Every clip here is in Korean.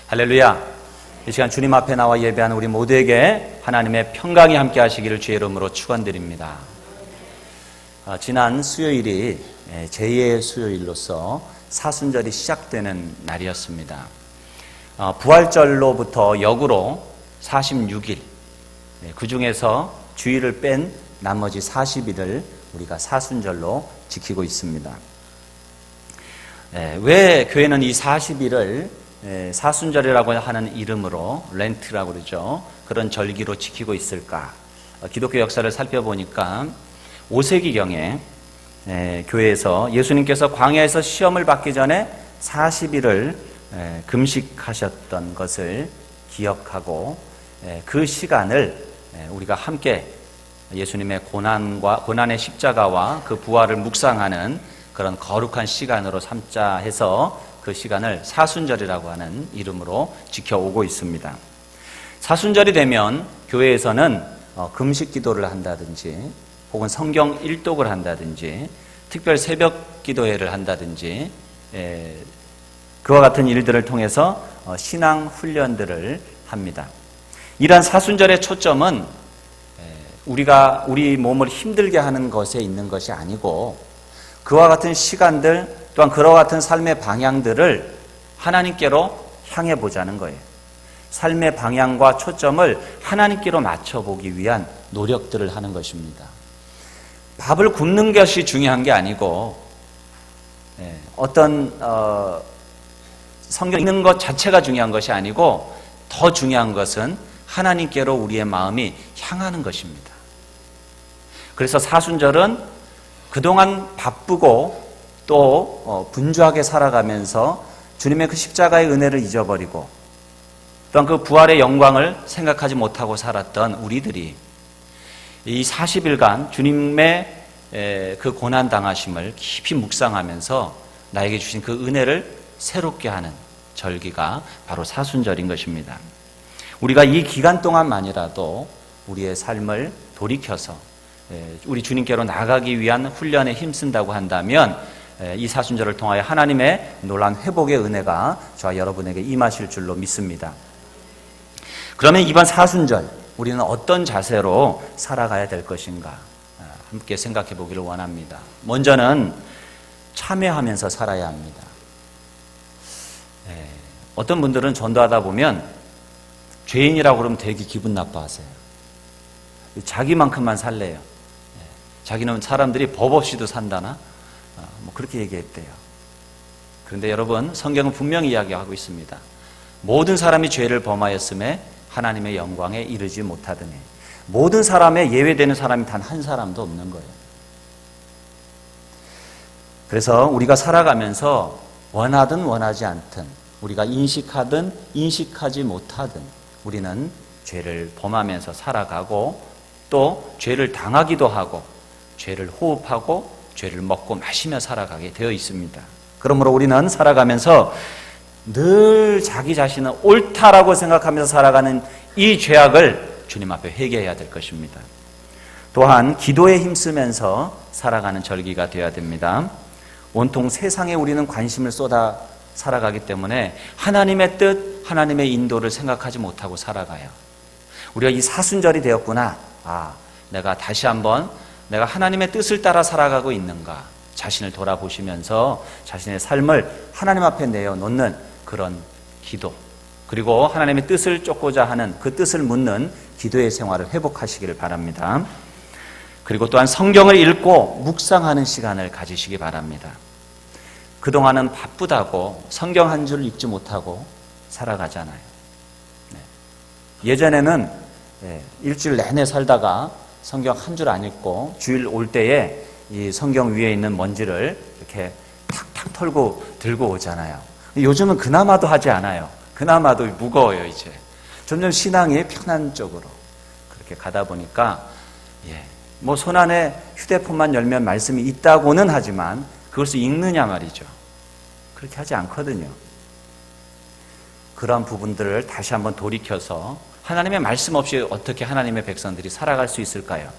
할렐루야. 이 시간 주님 앞에 나와 예배하는 우리 모두에게 하나님의 평강이 함께 하시기를 주의 이름으로 축원드립니다. 지난 수요일이 제2의 수요일로서 사순절이 시작되는 날이었습니다. 부활절로부터 역으로 46일, 그 중에서 주일을 뺀 나머지 40일을 우리가 사순절로 지키고 있습니다. 왜 교회는 이 40일을 사순절이라고 하는 이름으로 렌트라고 그러죠. 그런 절기로 지키고 있을까? 기독교 역사를 살펴보니까 5세기경에 교회에서 예수님께서 광야에서 시험을 받기 전에 40일을 금식하셨던 것을 기억하고 그 시간을 우리가 함께 예수님의 고난의 십자가와 그 부활을 묵상하는 그런 거룩한 시간으로 삼자 해서 그 시간을 사순절이라고 하는 이름으로 지켜오고 있습니다. 사순절이 되면 교회에서는 금식 기도를 한다든지 혹은 성경 일독을 한다든지 특별 새벽 기도회를 한다든지 그와 같은 일들을 통해서 신앙 훈련들을 합니다. 이러한 사순절의 초점은 우리가 우리 몸을 힘들게 하는 것에 있는 것이 아니고 그와 같은 시간들 또한 그와 같은 삶의 방향들을 하나님께로 향해 보자는 거예요. 삶의 방향과 초점을 하나님께로 맞춰보기 위한 노력들을 하는 것입니다. 밥을 굶는 것이 중요한 게 아니고 어떤 성경 읽는 것 자체가 중요한 것이 아니고 더 중요한 것은 하나님께로 우리의 마음이 향하는 것입니다. 그래서 사순절은 그동안 바쁘고 또 분주하게 살아가면서 주님의 그 십자가의 은혜를 잊어버리고 또한 그 부활의 영광을 생각하지 못하고 살았던 우리들이 이 40일간 주님의 그 고난당하심을 깊이 묵상하면서 나에게 주신 그 은혜를 새롭게 하는 절기가 바로 사순절인 것입니다. 우리가 이 기간 동안만이라도 우리의 삶을 돌이켜서 우리 주님께로 나가기 위한 훈련에 힘쓴다고 한다면 이 사순절을 통하여 하나님의 놀라운 회복의 은혜가 저와 여러분에게 임하실 줄로 믿습니다. 그러면 이번 사순절 우리는 어떤 자세로 살아가야 될 것인가 함께 생각해 보기를 원합니다. 먼저는 참회하면서 살아야 합니다. 어떤 분들은 전도하다 보면 죄인이라고 그러면 되게 기분 나빠하세요. 자기만큼만 살래요. 자기는 사람들이 법 없이도 산다나? 그렇게 얘기했대요. 그런데 여러분, 성경은 분명히 이야기하고 있습니다. 모든 사람이 죄를 범하였음에 하나님의 영광에 이르지 못하더니 모든 사람에 예외되는 사람이 단 한 사람도 없는 거예요. 그래서 우리가 살아가면서 원하든 원하지 않든 우리가 인식하든 인식하지 못하든 우리는 죄를 범하면서 살아가고 또 죄를 당하기도 하고 죄를 호흡하고 죄를 먹고 마시며 살아가게 되어 있습니다. 그러므로 우리는 살아가면서 늘 자기 자신은 옳다라고 생각하면서 살아가는 이 죄악을 주님 앞에 회개해야 될 것입니다. 또한 기도에 힘쓰면서 살아가는 절기가 되어야 됩니다. 온통 세상에 우리는 관심을 쏟아 살아가기 때문에 하나님의 뜻, 하나님의 인도를 생각하지 못하고 살아가요. 우리가 이 사순절이 되었구나. 내가 다시 한번 내가 하나님의 뜻을 따라 살아가고 있는가 자신을 돌아보시면서 자신의 삶을 하나님 앞에 내어놓는 그런 기도 그리고 하나님의 뜻을 쫓고자 하는 그 뜻을 묻는 기도의 생활을 회복하시기를 바랍니다. 그리고 또한 성경을 읽고 묵상하는 시간을 가지시기 바랍니다. 그동안은 바쁘다고 성경 한 줄 읽지 못하고 살아가잖아요. 예전에는 일주일 내내 살다가 성경 한 줄 안 읽고 주일 올 때에 이 성경 위에 있는 먼지를 이렇게 탁탁 털고 들고 오잖아요. 요즘은 그나마도 하지 않아요. 그나마도 무거워요, 이제. 점점 신앙이 편한 쪽으로 그렇게 가다 보니까 손안에 휴대폰만 열면 말씀이 있다고는 하지만 그것을 읽느냐 말이죠. 그렇게 하지 않거든요. 그런 부분들을 다시 한번 돌이켜서 하나님의 말씀 없이 어떻게 하나님의 백성들이 살아갈 수 있을까요?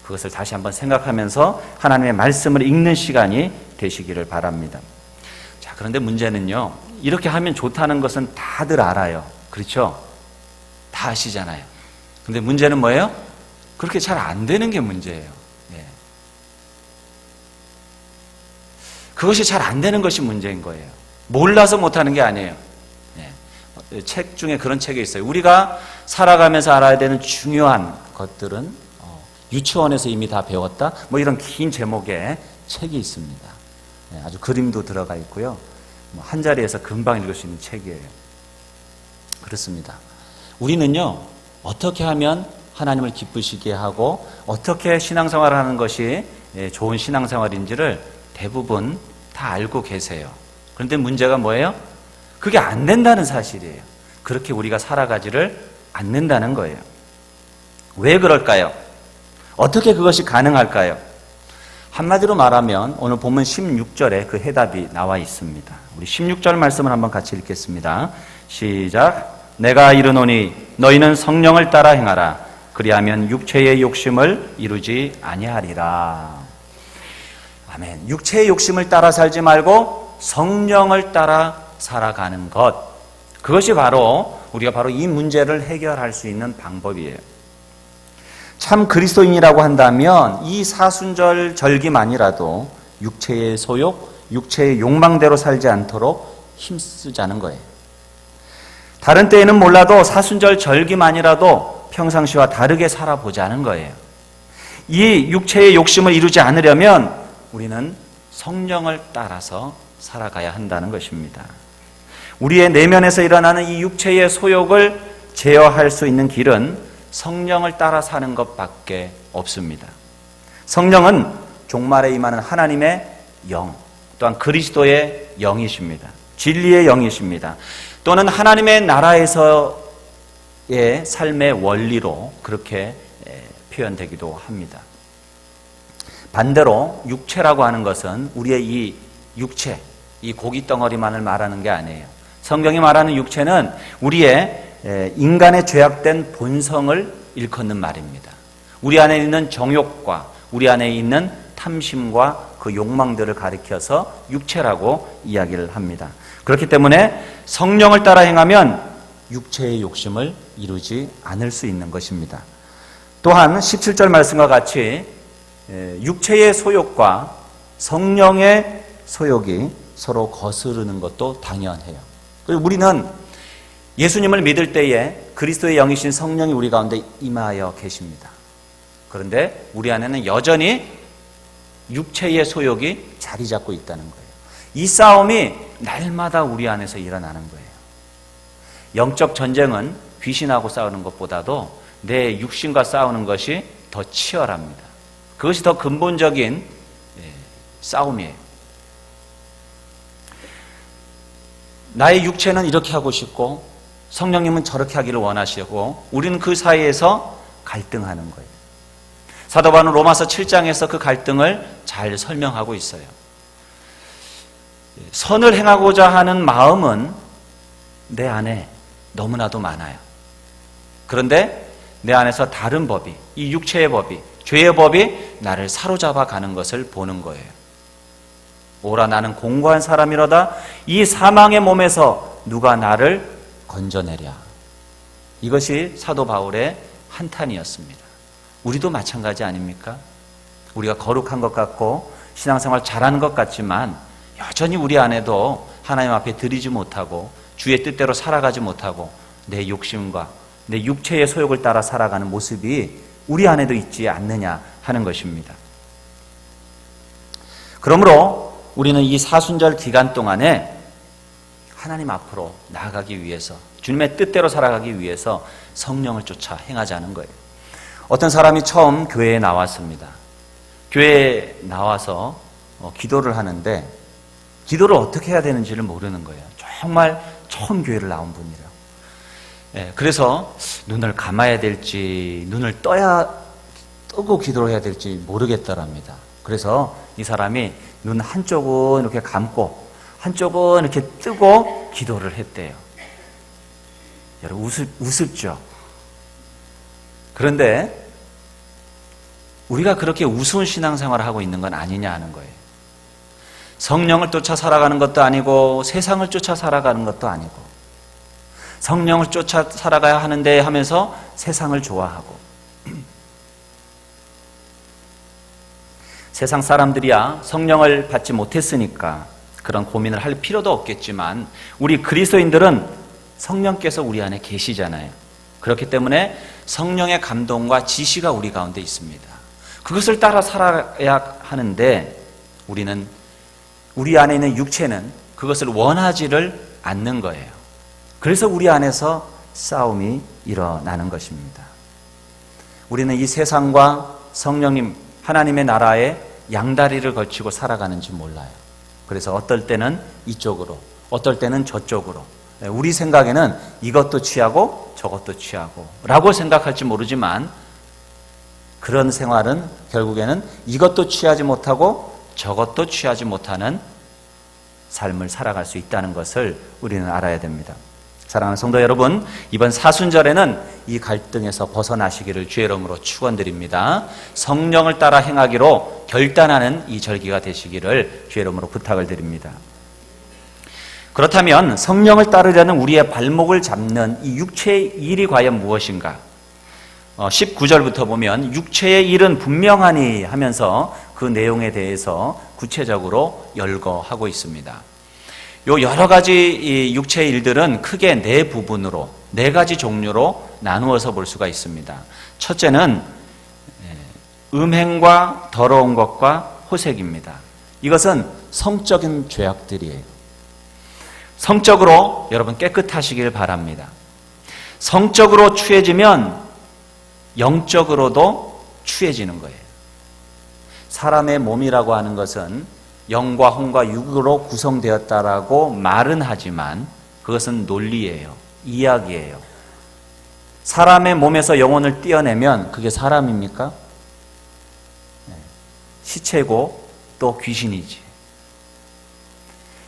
그것을 다시 한번 생각하면서 하나님의 말씀을 읽는 시간이 되시기를 바랍니다. 자, 그런데 문제는요, 이렇게 하면 좋다는 것은 다들 알아요. 그렇죠? 다 아시잖아요. 근데 문제는 뭐예요? 그렇게 잘 안 되는 게 문제예요. 예. 그것이 잘 안 되는 것이 문제인 거예요. 몰라서 못하는 게 아니에요. 예. 책 중에 그런 책이 있어요. 우리가 살아가면서 알아야 되는 중요한 것들은 유치원에서 이미 다 배웠다. 뭐 이런 긴 제목의 책이 있습니다. 예. 아주 그림도 들어가 있고요. 한 자리에서 금방 읽을 수 있는 책이에요. 그렇습니다. 우리는요, 어떻게 하면 하나님을 기쁘시게 하고 어떻게 신앙생활을 하는 것이 좋은 신앙생활인지를 대부분 다 알고 계세요. 그런데 문제가 뭐예요? 그게 안 된다는 사실이에요. 그렇게 우리가 살아가지를 않는다는 거예요. 왜 그럴까요? 어떻게 그것이 가능할까요? 한마디로 말하면 오늘 본문 16절에 그 해답이 나와 있습니다. 우리 16절 말씀을 한번 같이 읽겠습니다. 시작. 내가 이르노니 너희는 성령을 따라 행하라. 그리하면 육체의 욕심을 이루지 아니하리라. 아멘. 육체의 욕심을 따라 살지 말고 성령을 따라 살아가는 것. 그것이 바로 우리가 바로 이 문제를 해결할 수 있는 방법이에요. 참 그리스도인이라고 한다면 이 사순절 절기만이라도 육체의 소욕, 육체의 욕망대로 살지 않도록 힘쓰자는 거예요. 다른 때에는 몰라도 사순절 절기만이라도 평상시와 다르게 살아보자는 거예요. 이 육체의 욕심을 이루지 않으려면 우리는 성령을 따라서 살아가야 한다는 것입니다. 우리의 내면에서 일어나는 이 육체의 소욕을 제어할 수 있는 길은 성령을 따라 사는 것밖에 없습니다. 성령은 종말에 임하는 하나님의 영, 또한 그리스도의 영이십니다. 진리의 영이십니다. 또는 하나님의 나라에서의 삶의 원리로 그렇게 표현되기도 합니다. 반대로 육체라고 하는 것은 우리의 이 육체, 이 고기 덩어리만을 말하는 게 아니에요. 성경이 말하는 육체는 우리의 인간의 죄악된 본성을 일컫는 말입니다. 우리 안에 있는 정욕과 우리 안에 있는 탐심과 그 욕망들을 가리켜서 육체라고 이야기를 합니다. 그렇기 때문에 성령을 따라 행하면 육체의 욕심을 이루지 않을 수 있는 것입니다. 또한 17절 말씀과 같이 육체의 소욕과 성령의 소욕이 서로 거스르는 것도 당연해요. 그리고 우리는 예수님을 믿을 때에 그리스도의 영이신 성령이 우리 가운데 임하여 계십니다. 그런데 우리 안에는 여전히 육체의 소욕이 자리 잡고 있다는 거예요. 이 싸움이 날마다 우리 안에서 일어나는 거예요. 영적 전쟁은 귀신하고 싸우는 것보다도 내 육신과 싸우는 것이 더 치열합니다. 그것이 더 근본적인 싸움이에요. 나의 육체는 이렇게 하고 싶고 성령님은 저렇게 하기를 원하시고 우리는 그 사이에서 갈등하는 거예요. 사도 바울은 로마서 7장에서 그 갈등을 잘 설명하고 있어요. 선을 행하고자 하는 마음은 내 안에 너무나도 많아요. 그런데 내 안에서 다른 법이, 이 육체의 법이, 죄의 법이 나를 사로잡아 가는 것을 보는 거예요. 오라 나는 공고한 사람이로다. 이 사망의 몸에서 누가 나를 건져내랴. 이것이 사도 바울의 한탄이었습니다. 우리도 마찬가지 아닙니까? 우리가 거룩한 것 같고 신앙생활 잘하는 것 같지만 여전히 우리 안에도 하나님 앞에 드리지 못하고 주의 뜻대로 살아가지 못하고 내 욕심과 내 육체의 소욕을 따라 살아가는 모습이 우리 안에도 있지 않느냐 하는 것입니다. 그러므로 우리는 이 사순절 기간 동안에 하나님 앞으로 나아가기 위해서 주님의 뜻대로 살아가기 위해서 성령을 쫓아 행하자는 거예요. 어떤 사람이 처음 교회에 나왔습니다. 교회에 나와서 기도를 하는데 기도를 어떻게 해야 되는지를 모르는 거예요. 정말 처음 교회를 나온 분이래요. 그래서 눈을 감아야 될지 눈을 뜨고 기도를 해야 될지 모르겠더랍니다. 그래서 이 사람이 눈 한쪽은 이렇게 감고 한쪽은 이렇게 뜨고 기도를 했대요. 여러분 우습죠? 그런데 우리가 그렇게 우스운 신앙생활을 하고 있는 건 아니냐 하는 거예요. 성령을 쫓아 살아가는 것도 아니고 세상을 쫓아 살아가는 것도 아니고 성령을 쫓아 살아가야 하는데 하면서 세상을 좋아하고 세상 사람들이야 성령을 받지 못했으니까 그런 고민을 할 필요도 없겠지만 우리 그리스도인들은 성령께서 우리 안에 계시잖아요. 그렇기 때문에 성령의 감동과 지시가 우리 가운데 있습니다. 그것을 따라 살아야 하는데 우리는 우리 안에 있는 육체는 그것을 원하지를 않는 거예요. 그래서 우리 안에서 싸움이 일어나는 것입니다. 우리는 이 세상과 성령님 하나님의 나라에 양다리를 걸치고 살아가는지 몰라요. 그래서 어떨 때는 이쪽으로, 어떨 때는 저쪽으로. 우리 생각에는 이것도 취하고 저것도 취하고 라고 생각할지 모르지만 그런 생활은 결국에는 이것도 취하지 못하고 저것도 취하지 못하는 삶을 살아갈 수 있다는 것을 우리는 알아야 됩니다. 사랑하는 성도 여러분, 이번 사순절에는 이 갈등에서 벗어나시기를 주의 이름으로 축원드립니다. 성령을 따라 행하기로 결단하는 이 절기가 되시기를 주의 이름으로 부탁을 드립니다. 그렇다면 성령을 따르려는 우리의 발목을 잡는 이 육체의 일이 과연 무엇인가? 19절부터 보면 육체의 일은 분명하니 하면서 그 내용에 대해서 구체적으로 열거하고 있습니다. 요 여러 가지 이 육체의 일들은 크게 네 부분으로, 네 가지 종류로 나누어서 볼 수가 있습니다. 첫째는 음행과 더러운 것과 호색입니다. 이것은 성적인 죄악들이에요. 성적으로 여러분 깨끗하시길 바랍니다. 성적으로 추해지면 영적으로도 추해지는 거예요. 사람의 몸이라고 하는 것은 영과 혼과 육으로 구성되었다라고 말은 하지만 그것은 논리예요. 이야기예요. 사람의 몸에서 영혼을 떼어내면 그게 사람입니까? 시체고 또 귀신이지.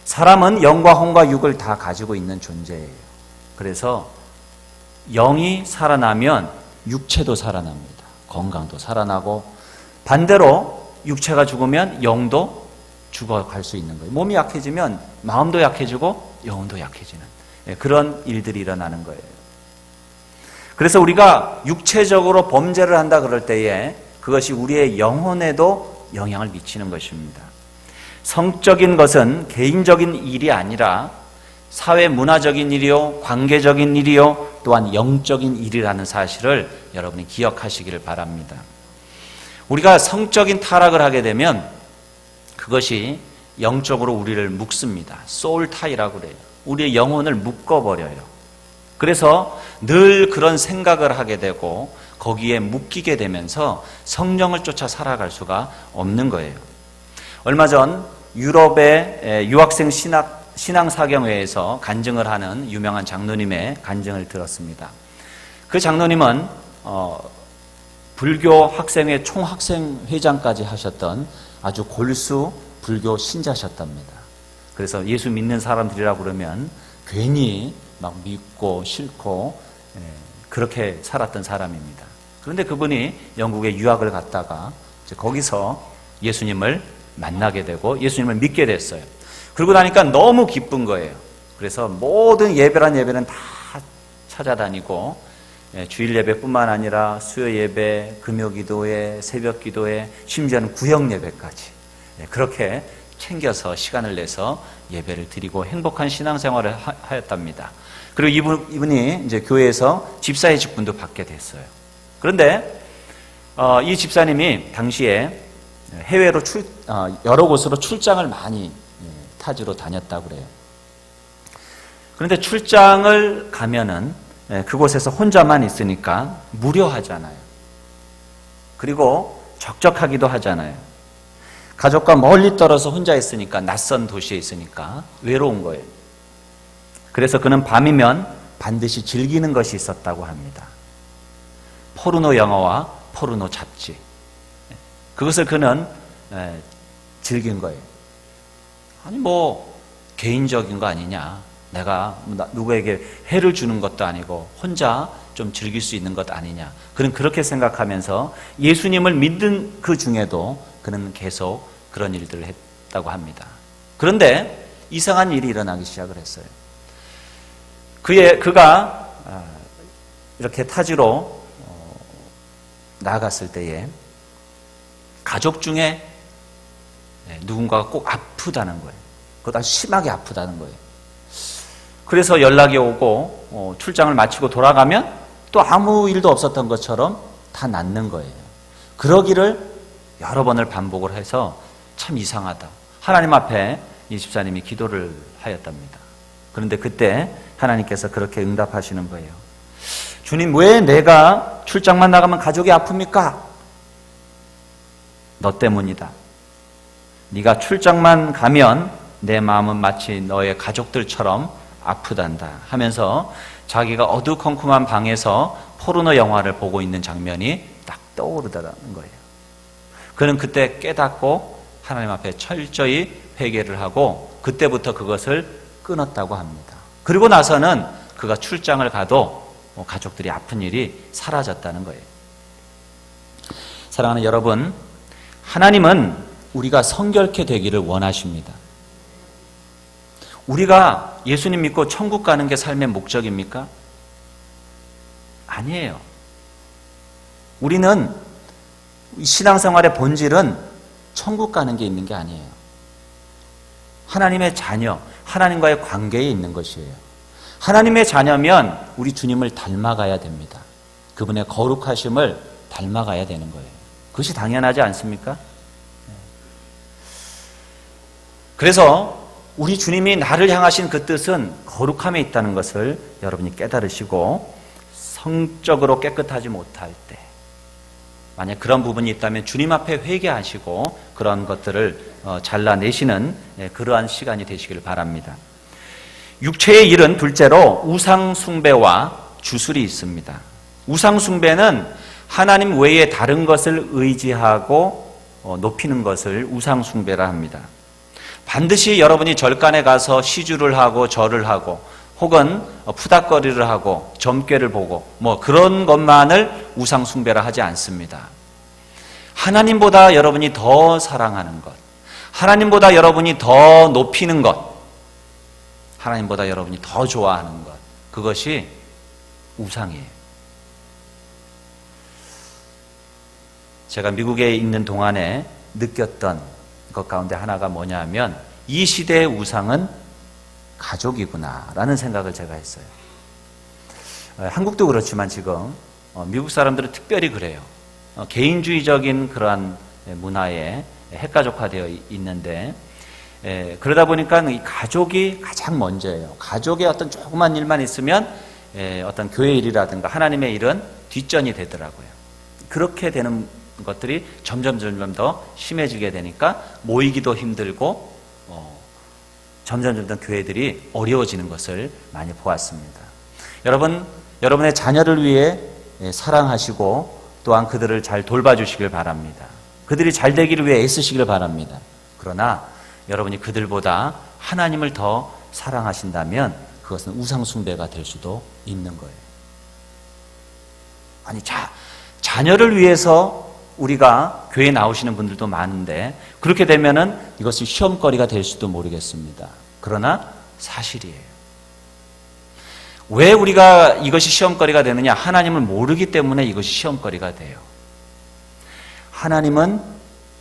사람은 영과 혼과 육을 다 가지고 있는 존재예요. 그래서 영이 살아나면 육체도 살아납니다. 건강도 살아나고 반대로 육체가 죽으면 영도 죽어갈 수 있는 거예요. 몸이 약해지면 마음도 약해지고 영혼도 약해지는 그런 일들이 일어나는 거예요. 그래서 우리가 육체적으로 범죄를 한다 그럴 때에 그것이 우리의 영혼에도 영향을 미치는 것입니다. 성적인 것은 개인적인 일이 아니라 사회 문화적인 일이요, 관계적인 일이요, 또한 영적인 일이라는 사실을 여러분이 기억하시기를 바랍니다. 우리가 성적인 타락을 하게 되면 그것이 영적으로 우리를 묶습니다. 소울 타이라고 그래요. 우리의 영혼을 묶어버려요. 그래서 늘 그런 생각을 하게 되고 거기에 묶이게 되면서 성령을 쫓아 살아갈 수가 없는 거예요. 얼마 전 유럽의 유학생 신앙사경회에서 간증을 하는 유명한 장로님의 간증을 들었습니다. 그 장로님은 불교 학생회 총학생회장까지 하셨던 아주 골수 불교 신자셨답니다. 그래서 예수 믿는 사람들이라고 그러면 괜히 막 믿고 싫고 그렇게 살았던 사람입니다. 그런데 그분이 영국에 유학을 갔다가 거기서 예수님을 만나게 되고 예수님을 믿게 됐어요. 그러고 나니까 너무 기쁜 거예요. 그래서 모든 예배는 다 찾아다니고 주일 예배뿐만 아니라 수요 예배, 금요 기도회, 새벽 기도회, 심지어는 구역 예배까지 그렇게 챙겨서 시간을 내서 예배를 드리고 행복한 신앙생활을 하였답니다. 그리고 이분이 이제 교회에서 집사의 직분도 받게 됐어요. 그런데 이 집사님이 당시에 해외로 여러 곳으로 출장을 많이 타지로 다녔다고 그래요. 그런데 출장을 가면은 그곳에서 혼자만 있으니까 무료하잖아요. 그리고 적적하기도 하잖아요. 가족과 멀리 떨어져 혼자 있으니까 낯선 도시에 있으니까 외로운 거예요. 그래서 그는 밤이면 반드시 즐기는 것이 있었다고 합니다. 포르노 영화와 포르노 잡지. 그것을 그는 즐긴 거예요. 아니 개인적인 거 아니냐. 내가 누구에게 해를 주는 것도 아니고 혼자 좀 즐길 수 있는 것 아니냐. 그는 그렇게 생각하면서 예수님을 믿는 그 중에도 그는 계속 그런 일들을 했다고 합니다. 그런데 이상한 일이 일어나기 시작을 했어요. 그가 이렇게 타지로 나아갔을 때에 가족 중에 누군가가 꼭 아프다는 거예요. 그것도 아주 심하게 아프다는 거예요. 그래서 연락이 오고 출장을 마치고 돌아가면 또 아무 일도 없었던 것처럼 다 낫는 거예요. 그러기를 여러 번을 반복을 해서 참 이상하다. 하나님 앞에 이 집사님이 기도를 하였답니다. 그런데 그때 하나님께서 그렇게 응답하시는 거예요. 주님, 왜 내가 출장만 나가면 가족이 아픕니까? 너 때문이다. 네가 출장만 가면 내 마음은 마치 너의 가족들처럼 아프단다 하면서 자기가 어두컴컴한 방에서 포르노 영화를 보고 있는 장면이 딱 떠오르더라는 거예요. 그는 그때 깨닫고 하나님 앞에 철저히 회개를 하고 그때부터 그것을 끊었다고 합니다. 그리고 나서는 그가 출장을 가도 가족들이 아픈 일이 사라졌다는 거예요. 사랑하는 여러분, 하나님은 우리가 성결케 되기를 원하십니다. 우리가 예수님 믿고 천국 가는 게 삶의 목적입니까? 아니에요. 우리는 신앙생활의 본질은 천국 가는 게 있는 게 아니에요. 하나님의 자녀, 하나님과의 관계에 있는 것이에요. 하나님의 자녀면 우리 주님을 닮아가야 됩니다. 그분의 거룩하심을 닮아가야 되는 거예요. 그것이 당연하지 않습니까? 그래서 우리 주님이 나를 향하신 그 뜻은 거룩함에 있다는 것을 여러분이 깨달으시고 성적으로 깨끗하지 못할 때 만약 그런 부분이 있다면 주님 앞에 회개하시고 그런 것들을 잘라내시는 그러한 시간이 되시길 바랍니다. 육체의 일은 둘째로 우상 숭배와 주술이 있습니다. 우상 숭배는 하나님 외에 다른 것을 의지하고 높이는 것을 우상 숭배라 합니다. 반드시 여러분이 절간에 가서 시주를 하고 절을 하고 혹은 푸닥거리를 하고 점괘를 보고 그런 것만을 우상 숭배라 하지 않습니다. 하나님보다 여러분이 더 사랑하는 것, 하나님보다 여러분이 더 높이는 것, 하나님보다 여러분이 더 좋아하는 것, 그것이 우상이에요. 제가 미국에 있는 동안에 느꼈던 것 가운데 하나가 뭐냐 하면 이 시대의 우상은 가족이구나라는 생각을 제가 했어요. 한국도 그렇지만 지금 미국 사람들은 특별히 그래요. 개인주의적인 그러한 문화에 핵가족화되어 있는데 그러다 보니까 이 가족이 가장 먼저예요. 가족의 어떤 조그만 일만 있으면 어떤 교회 일이라든가 하나님의 일은 뒷전이 되더라고요. 그렇게 되는 것들이 점점 더 심해지게 되니까 모이기도 힘들고 점점 교회들이 어려워지는 것을 많이 보았습니다. 여러분, 여러분의 자녀를 위해 사랑하시고 또한 그들을 잘 돌봐주시길 바랍니다. 그들이 잘 되기를 위해 애쓰시길 바랍니다. 그러나 여러분이 그들보다 하나님을 더 사랑하신다면 그것은 우상 숭배가 될 수도 있는 거예요. 아니, 자녀를 위해서 우리가 교회에 나오시는 분들도 많은데 그렇게 되면은 이것이 시험거리가 될 수도 모르겠습니다. 그러나 사실이에요. 왜 우리가 이것이 시험거리가 되느냐? 하나님을 모르기 때문에 이것이 시험거리가 돼요. 하나님은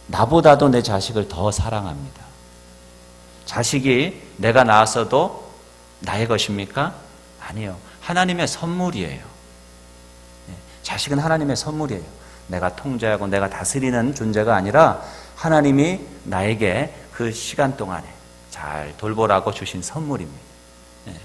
나보다도 내 자식을 더 사랑합니다. 자식이 내가 낳았어도 나의 것입니까? 아니요. 하나님의 선물이에요. 자식은 하나님의 선물이에요. 내가 통제하고 내가 다스리는 존재가 아니라 하나님이 나에게 그 시간 동안에 잘 돌보라고 주신 선물입니다.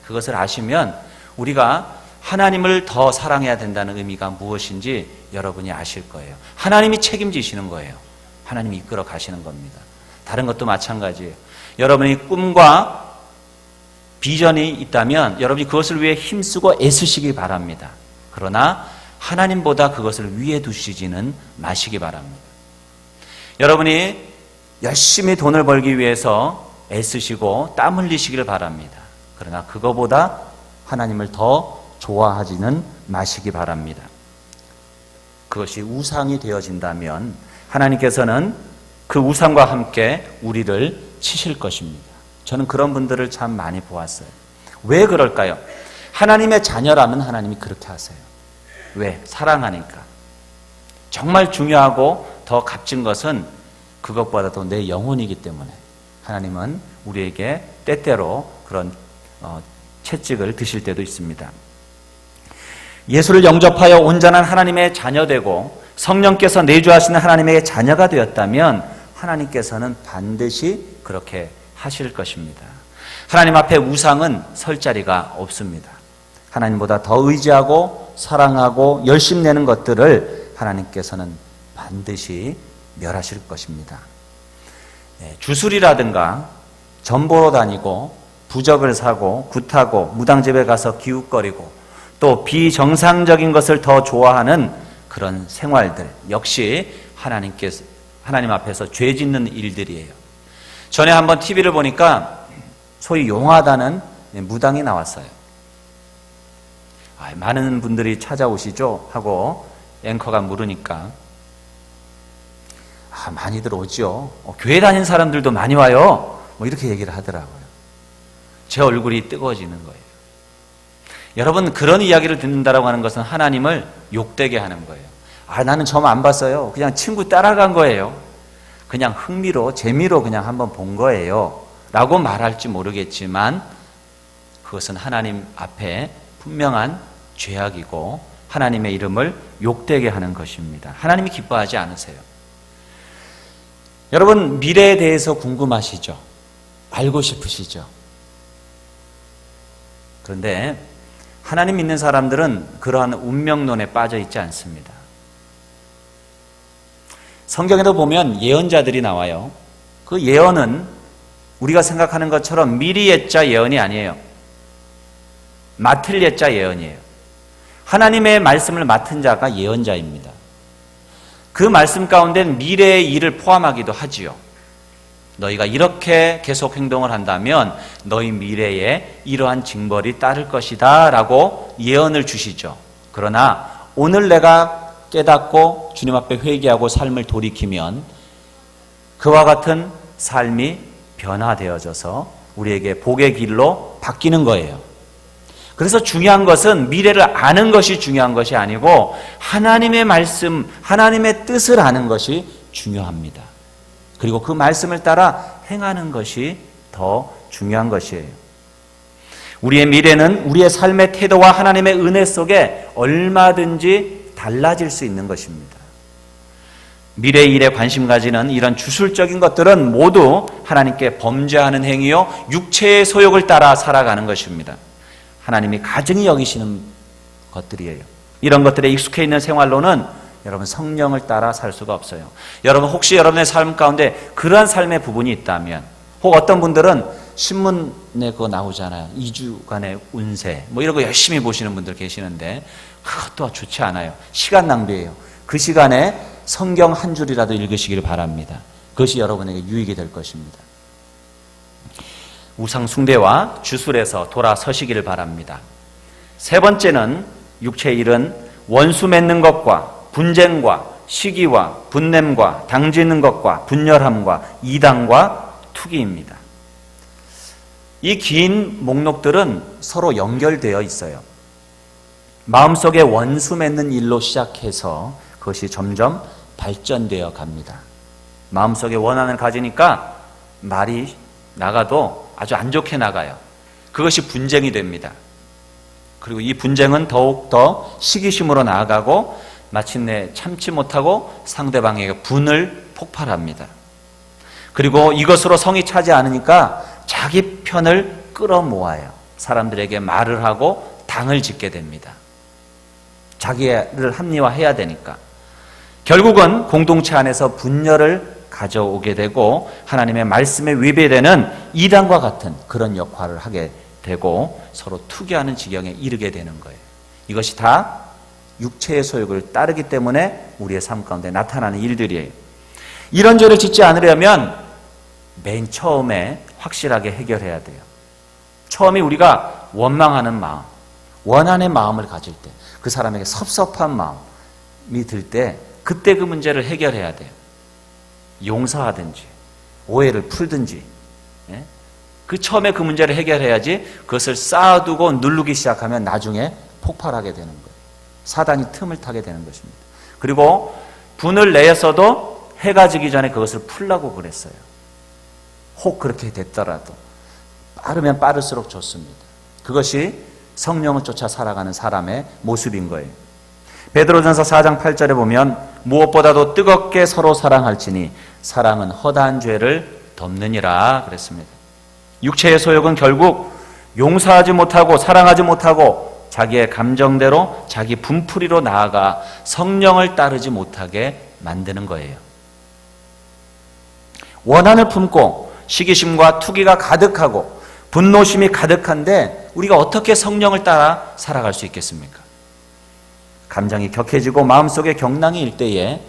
그것을 아시면 우리가 하나님을 더 사랑해야 된다는 의미가 무엇인지 여러분이 아실 거예요. 하나님이 책임지시는 거예요. 하나님이 이끌어 가시는 겁니다. 다른 것도 마찬가지예요. 여러분이 꿈과 비전이 있다면 여러분이 그것을 위해 힘쓰고 애쓰시기 바랍니다. 그러나 하나님보다 그것을 위에 두시지는 마시기 바랍니다. 여러분이 열심히 돈을 벌기 위해서 애쓰시고 땀 흘리시기를 바랍니다. 그러나 그거보다 하나님을 더 좋아하지는 마시기 바랍니다. 그것이 우상이 되어진다면 하나님께서는 그 우상과 함께 우리를 치실 것입니다. 저는 그런 분들을 참 많이 보았어요. 왜 그럴까요? 하나님의 자녀라면 하나님이 그렇게 하세요. 왜? 사랑하니까. 정말 중요하고 더 값진 것은 그것보다도 내 영혼이기 때문에 하나님은 우리에게 때때로 그런 채찍을 드실 때도 있습니다. 예수를 영접하여 온전한 하나님의 자녀되고 성령께서 내주하시는 하나님의 자녀가 되었다면 하나님께서는 반드시 그렇게 하실 것입니다. 하나님 앞에 우상은 설 자리가 없습니다. 하나님보다 더 의지하고 사랑하고 열심 내는 것들을 하나님께서는 반드시 멸하실 것입니다. 주술이라든가 전보로 다니고 부적을 사고 굿하고 무당집에 가서 기웃거리고 또 비정상적인 것을 더 좋아하는 그런 생활들 역시 하나님 앞에서 죄 짓는 일들이에요. 전에 한번 TV를 보니까 소위 용하다는 무당이 나왔어요. 많은 분들이 찾아오시죠? 하고 앵커가 물으니까 많이들 오죠. 교회 다니는 사람들도 많이 와요. 뭐 이렇게 얘기를 하더라고요. 제 얼굴이 뜨거워지는 거예요. 여러분, 그런 이야기를 듣는다라고 하는 것은 하나님을 욕되게 하는 거예요. 나는 점 안 봤어요. 그냥 친구 따라간 거예요. 그냥 흥미로, 재미로 그냥 한번 본 거예요. 라고 말할지 모르겠지만 그것은 하나님 앞에 분명한 죄악이고 하나님의 이름을 욕되게 하는 것입니다. 하나님이 기뻐하지 않으세요. 여러분, 미래에 대해서 궁금하시죠? 알고 싶으시죠? 그런데 하나님 믿는 사람들은 그러한 운명론에 빠져 있지 않습니다. 성경에도 보면 예언자들이 나와요. 그 예언은 우리가 생각하는 것처럼 미리 예자 예언이 아니에요. 맡을 예자 예언이에요. 하나님의 말씀을 맡은 자가 예언자입니다. 그 말씀 가운데는 미래의 일을 포함하기도 하지요. 너희가 이렇게 계속 행동을 한다면 너희 미래에 이러한 징벌이 따를 것이다 라고 예언을 주시죠. 그러나 오늘 내가 깨닫고 주님 앞에 회개하고 삶을 돌이키면 그와 같은 삶이 변화되어져서 우리에게 복의 길로 바뀌는 거예요. 그래서 중요한 것은 미래를 아는 것이 중요한 것이 아니고 하나님의 말씀, 하나님의 뜻을 아는 것이 중요합니다. 그리고 그 말씀을 따라 행하는 것이 더 중요한 것이에요. 우리의 미래는 우리의 삶의 태도와 하나님의 은혜 속에 얼마든지 달라질 수 있는 것입니다. 미래의 일에 관심 가지는 이런 주술적인 것들은 모두 하나님께 범죄하는 행위요, 육체의 소욕을 따라 살아가는 것입니다. 하나님이 가증히 여기시는 것들이에요. 이런 것들에 익숙해 있는 생활로는 여러분 성령을 따라 살 수가 없어요. 여러분 혹시 여러분의 삶 가운데 그러한 삶의 부분이 있다면, 혹 어떤 분들은 신문에 그거 나오잖아요. 2주간의 운세 뭐 이런 거 열심히 보시는 분들 계시는데 그것도 좋지 않아요. 시간 낭비예요. 그 시간에 성경 한 줄이라도 읽으시길 바랍니다. 그것이 여러분에게 유익이 될 것입니다. 우상 숭배와 주술에서 돌아서시기를 바랍니다. 세 번째는 육체의 일은 원수 맺는 것과 분쟁과 시기와 분냄과 당지는 것과 분열함과 이단과 투기입니다. 이 긴 목록들은 서로 연결되어 있어요. 마음속에 원수 맺는 일로 시작해서 그것이 점점 발전되어 갑니다. 마음속에 원한을 가지니까 말이 나가도 아주 안 좋게 나가요. 그것이 분쟁이 됩니다. 그리고 이 분쟁은 더욱더 시기심으로 나아가고 마침내 참지 못하고 상대방에게 분을 폭발합니다. 그리고 이것으로 성이 차지 않으니까 자기 편을 끌어모아요. 사람들에게 말을 하고 당을 짓게 됩니다. 자기를 합리화해야 되니까. 결국은 공동체 안에서 분열을 가져오게 되고 하나님의 말씀에 위배되는 이단과 같은 그런 역할을 하게 되고 서로 투기하는 지경에 이르게 되는 거예요. 이것이 다 육체의 소욕을 따르기 때문에 우리의 삶 가운데 나타나는 일들이에요. 이런 죄를 짓지 않으려면 맨 처음에 확실하게 해결해야 돼요. 처음에 우리가 원망하는 마음, 원한의 마음을 가질 때, 그 사람에게 섭섭한 마음이 들 때 그때 그 문제를 해결해야 돼요. 용서하든지 오해를 풀든지 그 처음에 그 문제를 해결해야지 그것을 쌓아두고 누르기 시작하면 나중에 폭발하게 되는 거예요. 사단이 틈을 타게 되는 것입니다. 그리고 분을 내서도 해가 지기 전에 그것을 풀라고 그랬어요. 혹 그렇게 됐더라도 빠르면 빠를수록 좋습니다. 그것이 성령을 쫓아 살아가는 사람의 모습인 거예요. 베드로전서 4장 8절에 보면 무엇보다도 뜨겁게 서로 사랑할지니 사랑은 허다한 죄를 덮느니라 그랬습니다. 육체의 소욕은 결국 용서하지 못하고 사랑하지 못하고 자기의 감정대로 자기 분풀이로 나아가 성령을 따르지 못하게 만드는 거예요. 원한을 품고 시기심과 투기가 가득하고 분노심이 가득한데 우리가 어떻게 성령을 따라 살아갈 수 있겠습니까? 감정이 격해지고 마음속에 경랑이 일 때에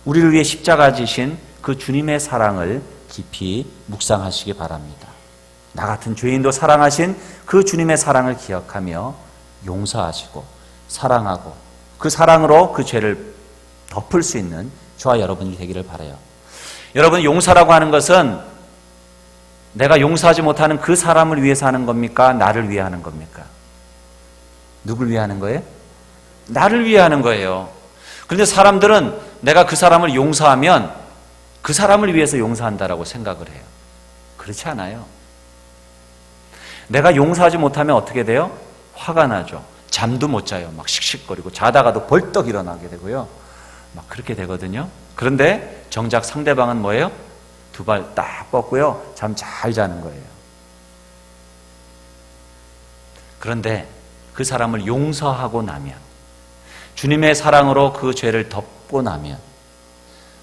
우리를 위해 십자가 지신 그 주님의 사랑을 깊이 묵상하시기 바랍니다. 나 같은 죄인도 사랑하신 그 주님의 사랑을 기억하며 용서하시고 사랑하고 그 사랑으로 그 죄를 덮을 수 있는 저와 여러분이 되기를 바라요. 여러분, 용서라고 하는 것은 내가 용서하지 못하는 그 사람을 위해서 하는 겁니까? 나를 위해 하는 겁니까? 누굴 위해 하는 거예요? 나를 위해 하는 거예요. 그런데 사람들은 내가 그 사람을 용서하면 그 사람을 위해서 용서한다라고 생각을 해요. 그렇지 않아요. 내가 용서하지 못하면 어떻게 돼요? 화가 나죠. 잠도 못 자요. 막 씩씩거리고 자다가도 벌떡 일어나게 되고요. 막 그렇게 되거든요. 그런데 정작 상대방은 뭐예요? 두 발 딱 뻗고요. 잠 잘 자는 거예요. 그런데 그 사람을 용서하고 나면, 주님의 사랑으로 그 죄를 덮고 나면,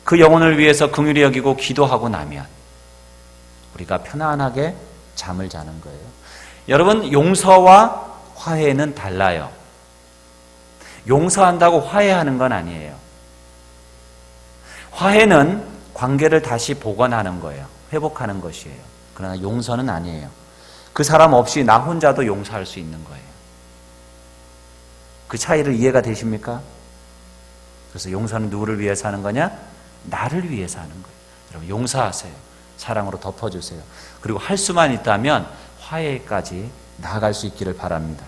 그 영혼을 위해서 긍휼히 여기고 기도하고 나면 우리가 편안하게 잠을 자는 거예요. 여러분, 용서와 화해는 달라요. 용서한다고 화해하는 건 아니에요. 화해는 관계를 다시 복원하는 거예요. 회복하는 것이에요. 그러나 용서는 아니에요. 그 사람 없이 나 혼자도 용서할 수 있는 거예요. 그 차이를 이해가 되십니까? 그래서 용서는 누구를 위해서 하는 거냐? 나를 위해서 하는 거예요. 여러분, 용서하세요. 사랑으로 덮어주세요. 그리고 할 수만 있다면 화해까지 나아갈 수 있기를 바랍니다.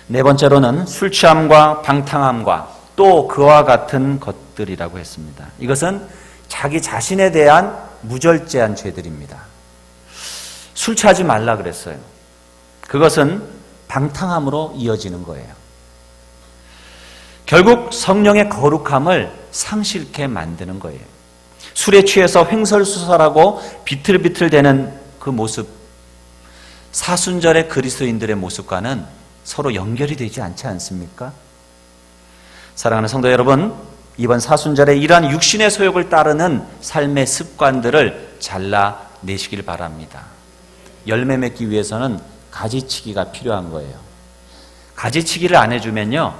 네 번째로는 술 취함과 방탕함과 또 그와 같은 것들이라고 했습니다. 이것은 자기 자신에 대한 무절제한 죄들입니다. 술 취하지 말라 그랬어요. 그것은 방탕함으로 이어지는 거예요. 결국 성령의 거룩함을 상실케 만드는 거예요. 술에 취해서 횡설수설하고 비틀비틀대는 그 모습, 사순절의 그리스도인들의 모습과는 서로 연결이 되지 않지 않습니까? 사랑하는 성도 여러분, 이번 사순절에 이러한 육신의 소욕을 따르는 삶의 습관들을 잘라내시길 바랍니다. 열매 맺기 위해서는 가지치기가 필요한 거예요. 가지치기를 안 해주면요,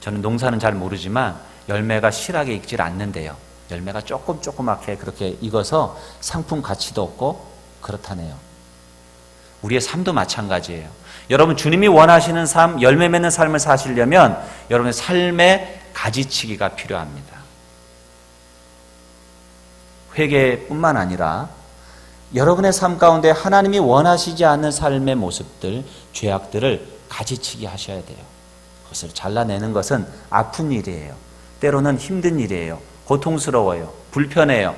저는 농사는 잘 모르지만 열매가 실하게 익질 않는데요. 열매가 조그맣게 그렇게 익어서 상품 가치도 없고 그렇다네요. 우리의 삶도 마찬가지예요. 여러분, 주님이 원하시는 삶, 열매 맺는 삶을 사시려면 여러분의 삶에 가지치기가 필요합니다. 회개뿐만 아니라 여러분의 삶 가운데 하나님이 원하시지 않는 삶의 모습들, 죄악들을 가지치기 하셔야 돼요. 그것을 잘라내는 것은 아픈 일이에요. 때로는 힘든 일이에요. 고통스러워요. 불편해요.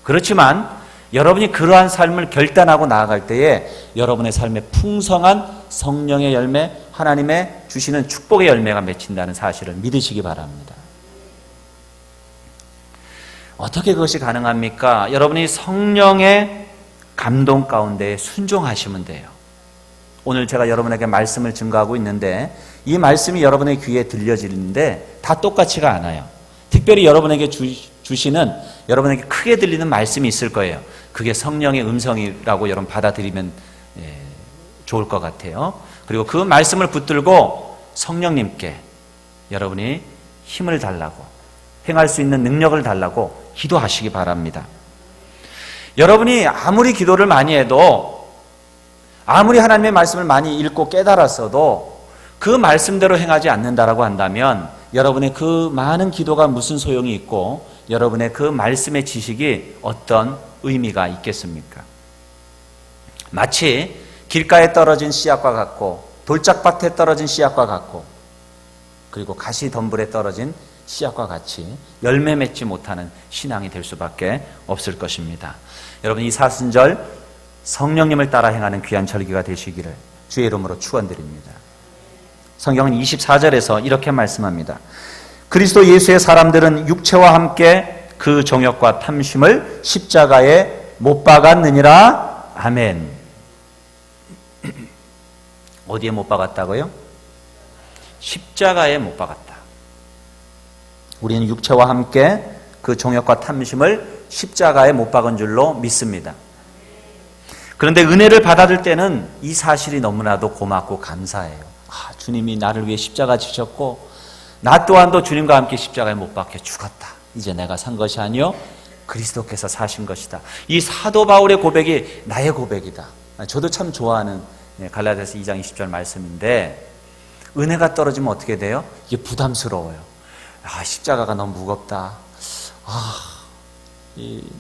그렇지만 여러분이 그러한 삶을 결단하고 나아갈 때에 여러분의 삶에 풍성한 성령의 열매, 하나님의 주시는 축복의 열매가 맺힌다는 사실을 믿으시기 바랍니다. 어떻게 그것이 가능합니까? 여러분이 성령의 감동 가운데 순종하시면 돼요. 오늘 제가 여러분에게 말씀을 증거하고 있는데 이 말씀이 여러분의 귀에 들려지는데 다 똑같지가 않아요. 특별히 여러분에게 주시는, 여러분에게 크게 들리는 말씀이 있을 거예요. 그게 성령의 음성이라고 여러분 받아들이면 좋을 것 같아요. 그리고 그 말씀을 붙들고 성령님께 여러분이 힘을 달라고, 행할 수 있는 능력을 달라고 기도하시기 바랍니다. 여러분이 아무리 기도를 많이 해도, 아무리 하나님의 말씀을 많이 읽고 깨달았어도 그 말씀대로 행하지 않는다라고 한다면 여러분의 그 많은 기도가 무슨 소용이 있고 여러분의 그 말씀의 지식이 어떤 의미가 있겠습니까? 마치 길가에 떨어진 씨앗과 같고 돌짝밭에 떨어진 씨앗과 같고 그리고 가시덤불에 떨어진 씨앗과 같이 열매 맺지 못하는 신앙이 될 수밖에 없을 것입니다. 여러분, 이 사순절 성령님을 따라 행하는 귀한 절기가 되시기를 주의 이름으로 축원드립니다. 성경은 24절에서 이렇게 말씀합니다. 그리스도 예수의 사람들은 육체와 함께 그 정욕과 탐심을 십자가에 못 박았느니라. 아멘. 어디에 못 박았다고요? 십자가에 못 박았다. 우리는 육체와 함께 그 정욕과 탐심을 십자가에 못 박은 줄로 믿습니다. 그런데 은혜를 받아들 때는 이 사실이 너무나도 고맙고 감사해요. 주님이 나를 위해 십자가 지셨고 나 또한도 주님과 함께 십자가에 못 박혀 죽었다. 이제 내가 산 것이 아니요 그리스도께서 사신 것이다. 이 사도 바울의 고백이 나의 고백이다. 저도 참 좋아하는 갈라디아서 2장 20절 말씀인데, 은혜가 떨어지면 어떻게 돼요? 이게 부담스러워요. 십자가가 너무 무겁다.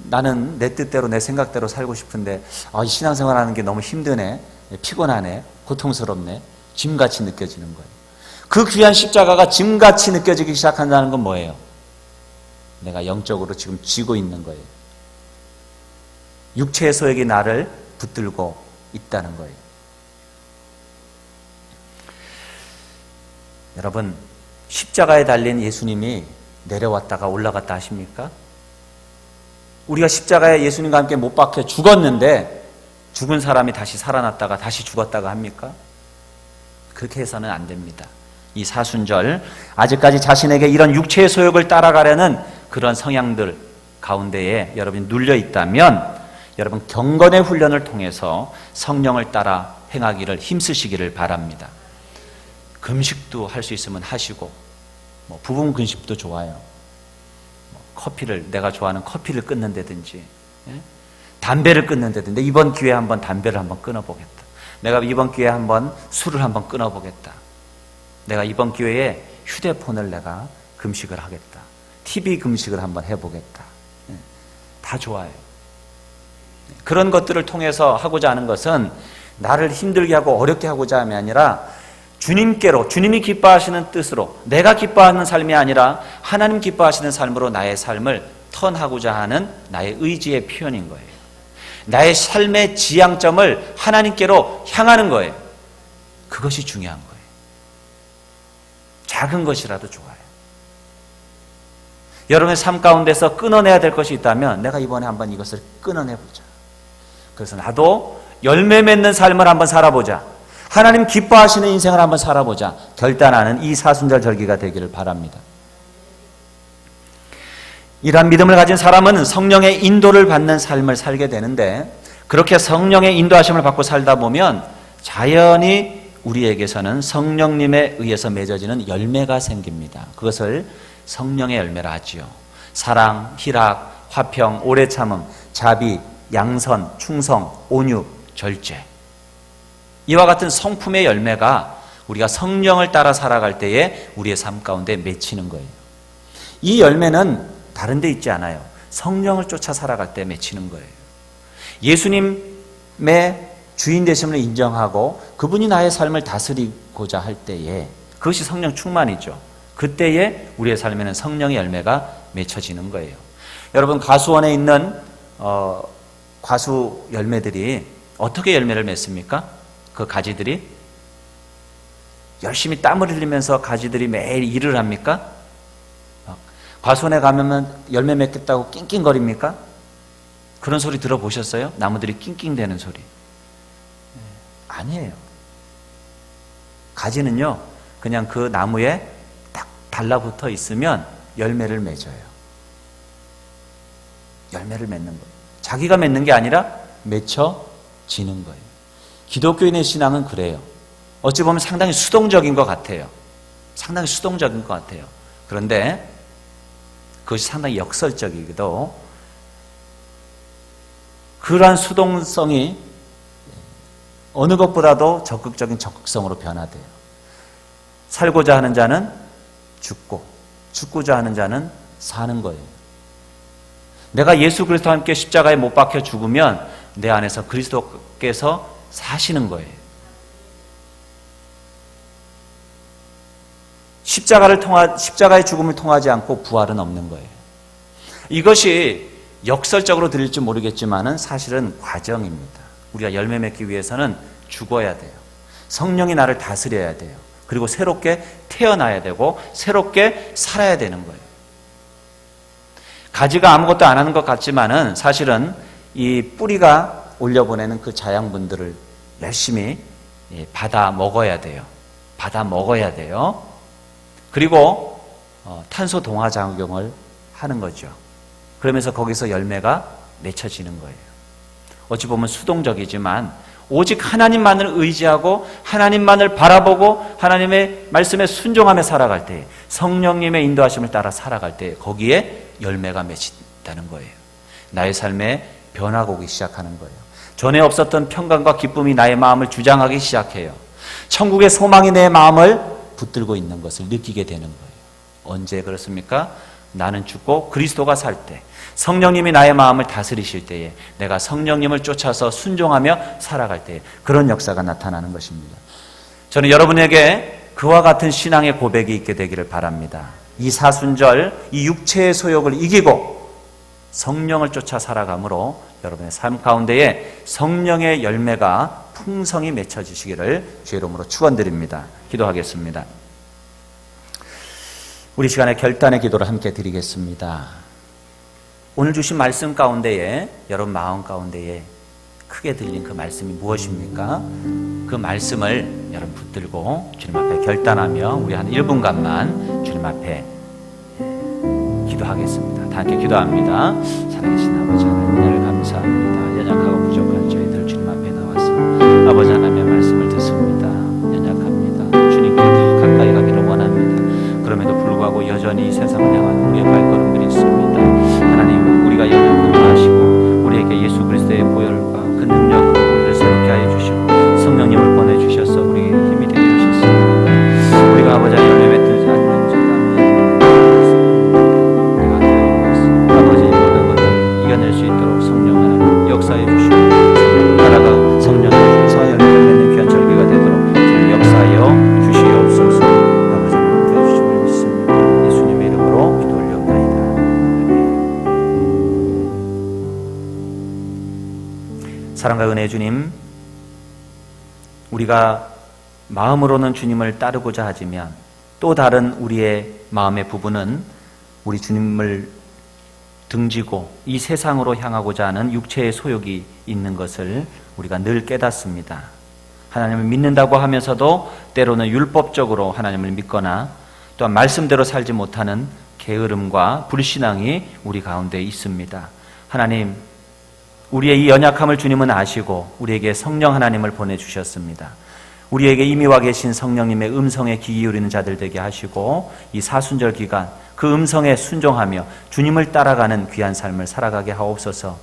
나는 내 뜻대로 내 생각대로 살고 싶은데 이 신앙생활하는 게 너무 힘드네, 피곤하네, 고통스럽네, 짐같이 느껴지는 거예요. 그 귀한 십자가가 짐같이 느껴지기 시작한다는 건 뭐예요? 내가 영적으로 지금 쥐고 있는 거예요. 육체의 소욕이 나를 붙들고 있다는 거예요. 여러분, 십자가에 달린 예수님이 내려왔다가 올라갔다 하십니까? 우리가 십자가에 예수님과 함께 못 박혀 죽었는데 죽은 사람이 다시 살아났다가 다시 죽었다가 합니까? 그렇게 해서는 안 됩니다. 이 사순절, 아직까지 자신에게 이런 육체의 소욕을 따라가려는 그런 성향들 가운데에 여러분이 눌려 있다면 여러분 경건의 훈련을 통해서 성령을 따라 행하기를 힘쓰시기를 바랍니다. 금식도 할 수 있으면 하시고, 부분 금식도 좋아요. 내가 좋아하는 커피를 끊는다든지, 담배를 끊는다든지, 이번 기회에 한번 담배를 한번 끊어보겠다. 내가 이번 기회에 한번 술을 한번 끊어보겠다. 내가 이번 기회에 휴대폰을 내가 금식을 하겠다. TV 금식을 한번 해보겠다. 다 좋아요. 그런 것들을 통해서 하고자 하는 것은 나를 힘들게 하고 어렵게 하고자 함이 아니라 주님께로, 주님이 기뻐하시는 뜻으로, 내가 기뻐하는 삶이 아니라 하나님 기뻐하시는 삶으로 나의 삶을 턴하고자 하는 나의 의지의 표현인 거예요. 나의 삶의 지향점을 하나님께로 향하는 거예요. 그것이 중요한 거예요. 작은 것이라도 좋아요. 여러분의 삶 가운데서 끊어내야 될 것이 있다면 내가 이번에 한번 이것을 끊어내보자. 그래서 나도 열매 맺는 삶을 한번 살아보자. 하나님 기뻐하시는 인생을 한번 살아보자. 결단하는 이 사순절 절기가 되기를 바랍니다. 이러한 믿음을 가진 사람은 성령의 인도를 받는 삶을 살게 되는데, 그렇게 성령의 인도하심을 받고 살다 보면 자연히 우리에게서는 성령님에 의해서 맺어지는 열매가 생깁니다. 그것을 성령의 열매라 하지요. 사랑, 희락, 화평, 오래 참음, 자비, 양선, 충성, 온유, 절제. 이와 같은 성품의 열매가 우리가 성령을 따라 살아갈 때에 우리의 삶 가운데 맺히는 거예요. 이 열매는 다른 데 있지 않아요. 성령을 쫓아 살아갈 때 맺히는 거예요. 예수님의 주인 되심을 인정하고 그분이 나의 삶을 다스리고자 할 때에, 그것이 성령 충만이죠. 그때에 우리의 삶에는 성령의 열매가 맺혀지는 거예요. 여러분, 가수원에 있는 과수 열매들이 어떻게 열매를 맺습니까? 그 가지들이 열심히 땀을 흘리면서 가지들이 매일 일을 합니까? 과수원에 가면 열매 맺겠다고 낑낑거립니까? 그런 소리 들어보셨어요? 나무들이 낑낑대는 소리. 아니에요. 가지는요, 그냥 그 나무에 딱 달라붙어 있으면 열매를 맺어요. 열매를 맺는 거예요. 자기가 맺는 게 아니라 맺혀지는 거예요. 기독교인의 신앙은 그래요. 어찌 보면 상당히 수동적인 것 같아요. 상당히 수동적인 것 같아요. 그런데 그것이 상당히 역설적이기도, 그러한 수동성이 어느 것보다도 적극적인 적극성으로 변화돼요. 살고자 하는 자는 죽고, 죽고자 하는 자는 사는 거예요. 내가 예수 그리스도와 함께 십자가에 못 박혀 죽으면 내 안에서 그리스도께서 사시는 거예요. 십자가의 죽음을 통하지 않고 부활은 없는 거예요. 이것이 역설적으로 들릴지 모르겠지만은 사실은 과정입니다. 우리가 열매 맺기 위해서는 죽어야 돼요. 성령이 나를 다스려야 돼요. 그리고 새롭게 태어나야 되고 새롭게 살아야 되는 거예요. 가지가 아무것도 안 하는 것 같지만은 사실은 이 뿌리가 올려보내는 그 자양분들을 열심히 받아 먹어야 돼요. 받아 먹어야 돼요. 그리고 탄소 동화 작용을 하는 거죠. 그러면서 거기서 열매가 맺혀지는 거예요. 어찌 보면 수동적이지만 오직 하나님만을 의지하고 하나님만을 바라보고 하나님의 말씀에 순종하며 살아갈 때, 성령님의 인도하심을 따라 살아갈 때 거기에 열매가 맺힌다는 거예요. 나의 삶에 변화가 오기 시작하는 거예요. 전에 없었던 평강과 기쁨이 나의 마음을 주장하기 시작해요. 천국의 소망이 내 마음을 붙들고 있는 것을 느끼게 되는 거예요. 언제 그렇습니까? 나는 죽고 그리스도가 살 때, 성령님이 나의 마음을 다스리실 때에, 내가 성령님을 쫓아서 순종하며 살아갈 때에 그런 역사가 나타나는 것입니다. 저는 여러분에게 그와 같은 신앙의 고백이 있게 되기를 바랍니다. 이 사순절, 이 육체의 소욕을 이기고 성령을 쫓아 살아감으로 여러분의 삶 가운데에 성령의 열매가 풍성히 맺혀지시기를 주의 이름으로 축원드립니다. 기도하겠습니다. 우리 시간에 결단의 기도를 함께 드리겠습니다. 오늘 주신 말씀 가운데에, 여러분 마음 가운데에 크게 들린 그 말씀이 무엇입니까? 그 말씀을 여러분 붙들고 주님 앞에 결단하며 우리 한 1분간만 주님 앞에 기도하겠습니다. 다 함께 기도합니다. 살아계신 아버지 하나님, 은혜를 감사합니다. 연약하고 부족한 저희들 주님 앞에 나왔습니다. 아버지 하나님의 말씀을 듣습니다. 연약합니다. 주님께 더 가까이 가기를 원합니다. 그럼에도 불구하고 여전히 이 세상을 향한 우리의 발걸음들이 있습니다. 하나님, 우리가 연약함을 아시고 우리에게 예수 그리스도의 보혈과 그 능력으로 우리를 새롭게 하여 주시고 성령님을 보내주셔서 우리에게 힘이 되게 하셨습니다. 우리가 아버지 열매 맺지 않는 아버지 모든 것을 이겨낼 수 있도록 성령 하나님 역사해 주시고 나라가 성령의 역사에 열매 맺는 귀한 절기가 되도록 주님 역사하여 주시옵소서. 아버지 함께 해주심을 믿습니다. 예수님의 이름으로 기도 올려옵나이다. 사랑과 은혜의 주님, 우리가 마음으로는 주님을 따르고자 하지만 또 다른 우리의 마음의 부분은 우리 주님을 등지고 이 세상으로 향하고자 하는 육체의 소욕이 있는 것을 우리가 늘 깨닫습니다. 하나님을 믿는다고 하면서도 때로는 율법적으로 하나님을 믿거나 또한 말씀대로 살지 못하는 게으름과 불신앙이 우리 가운데 있습니다. 하나님, 우리의 이 연약함을 주님은 아시고 우리에게 성령 하나님을 보내주셨습니다. 우리에게 이미 와 계신 성령님의 음성에 귀 기울이는 자들 되게 하시고 이 사순절 기간 그 음성에 순종하며 주님을 따라가는 귀한 삶을 살아가게 하옵소서.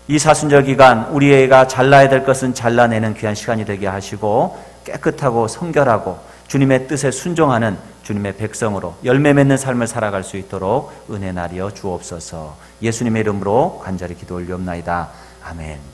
이 사순절 기간 우리가 잘라야 될 것은 잘라내는 귀한 시간이 되게 하시고 깨끗하고 성결하고 주님의 뜻에 순종하는 주님의 백성으로 열매 맺는 삶을 살아갈 수 있도록 은혜 나리여 주옵소서. 예수님의 이름으로 간절히 기도 올리옵나이다. 아멘.